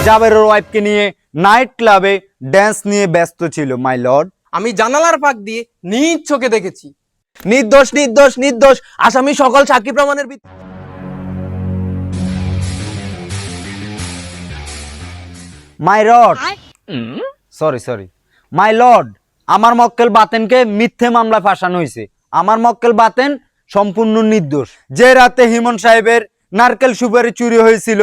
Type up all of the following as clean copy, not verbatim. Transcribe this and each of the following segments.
জাবেরের ওয়াইফকে নিয়ে নাইট ক্লাবে ড্যান্স নিয়ে ব্যস্ত ছিল মাই লর্ড। আমি জানালার ফাঁক দিয়ে নিজ চোখে দেখেছি। নির্দোষ নির্দোষ নির্দোষ আসামি সকল সাক্ষী প্রমাণের my lord sorry my lord, আমার মক্কেল বাতেনকে মিথ্যে মামলা ফাঁসানো হয়েছে। আমার মক্কেল বাতেন সম্পূর্ণ নির্দোষ। যে রাতে হিমন সাহেবের নারকেল সুপারি চুরি হয়েছিল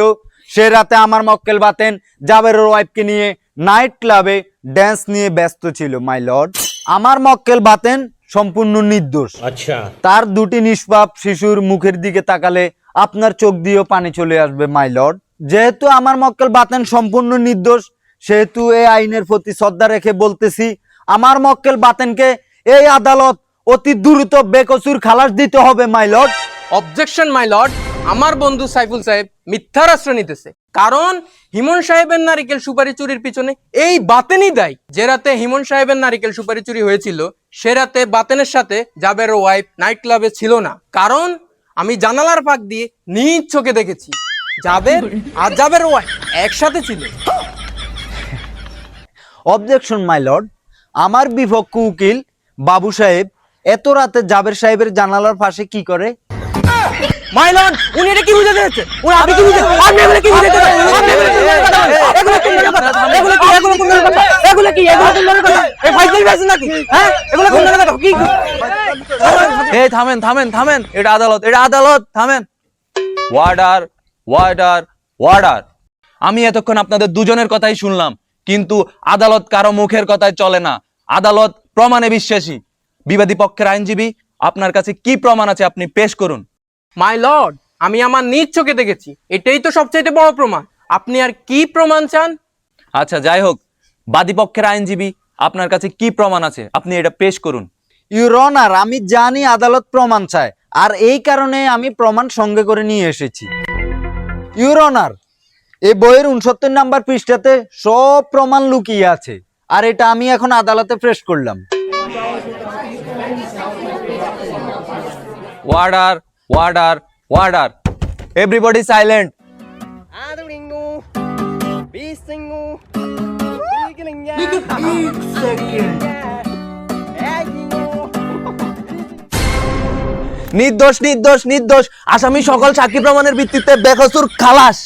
সে রাতে আমার মক্কেল বাতেন জাবেরের ওয়াইফকে নিয়ে নাইট ক্লাবে ড্যান্স নিয়ে ব্যস্ত ছিল মাই লর্ড। আমার মক্কেল বাতেন সম্পূর্ণ নির্দোষ। আচ্ছা, তার দুটি নিষ্পাপ শিশুর মুখের দিকে তাকালে আপনার চোখ দিয়েও পানি চলে আসবে মাই লর্ড। যেহেতু আমার মক্কেল বাতেন সম্পূর্ণ নির্দোষ সেহেতু এই আইনের প্রতি শ্রদ্ধা রেখে বলতেছি আমার মক্কেল বাতেনকে এই আদালত অতি দ্রুত বেকসুর খালাস দিতে হবে my lord. Objection my lord, আমার বন্ধু সাইফুল সাহেব মিথ্যার আশ্রয় নিতেছে। কারণ হিমন সাহেবের নারিকেল সুপারি চুরির পিছনে এই বাতেনই দায়ী। যে রাতে হিমন সাহেবের নারিকেল সুপারি চুরি হয়েছিল সে রাতে বাতেনের সাথে জাবেরের ওয়াইফ নাইট ক্লাবে ছিল না। কারণ আমি জানালার ফাঁক দিয়ে নিজ চোখে দেখেছি জাবের আর জাবেরের ওয়াইফ একসাথে ছিল। অবজেকশন মাই লর্ড, আমার বিপক্ষ উকিল বাবু সাহেব এত রাতে জাবের সাহেবের জানালার পাশে কি করে? মাই লর্ড, উনি এটা কি বুঝাতে যাচ্ছে? উনি আপনি কি বুঝাতে? আপনি এগুলো কি বুঝাতে? আপনি এগুলো কি বুঝাতে? এগুলো কি এগুলো কি এই ফাইজলামি আছে নাকি? হ্যাঁ, এগুলো কোন জায়গা কি? এই থামেন থামেন থামেন, এটা আদালত, এটা আদালত, থামেন। Order order order. আমি এতক্ষণ আপনাদের দুজনের কথাই শুনলাম, কিন্তু আদালত কারো মুখের কথায় চলে না, আদালত প্রমাণে বিশ্বাসী। বিবাদী পক্ষের আইনজীবী, আপনার কাছে কি প্রমাণ আছে আপনি পেশ করুন। মাই লর্ড, আমি আমার নিজ চোখে দেখেছি, এটাই তো সবচেয়ে বড় প্রমাণ। আপনি আর কি প্রমাণ চান? আচ্ছা যাই হোক, বাদী পক্ষের আইনজীবী আপনার কাছে কি প্রমাণ আছে আপনি এটা পেশ করুন। ইউর অনার, আমি জানি আদালত প্রমাণ চায় আর এই কারণে আমি প্রমাণ সঙ্গে করে নিয়ে এসেছি। ইউর অনার, এই বইয়ের 69 নাম্বার পৃষ্ঠাতে সব প্রমাণ লুকিয়ে আছে আর এটা আমি এখন আদালতে পেশ করলাম। Order order order, everybody silent. নির্দোষ নির্দোষ নির্দোষ আসামি সকল সাক্ষী প্রমাণের ভিত্তিতে বেকসুর খালাস।